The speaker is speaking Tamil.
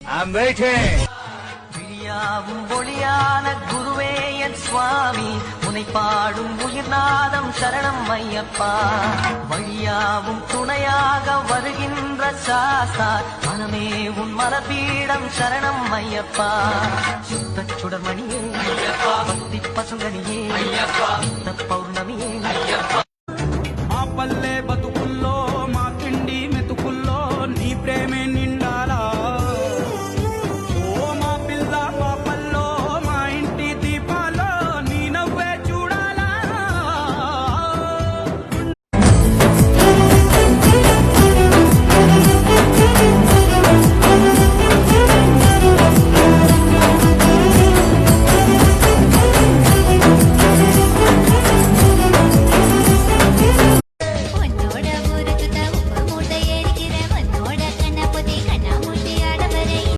I'm waiting. விழியாவும் ஒளியான குருவே என் சுவாமி உனை பாடும் உயிர்நாதம் சரணம் ஐயப்பா. வழியாவும் துணையாக வருகின்ற சாஸ்தா மனமே உன் மலபீடம் சரணம் ஐயப்பா. சுத்த சுடர்மணியே பக்தி பசுங்கனியே பௌர்ணமியே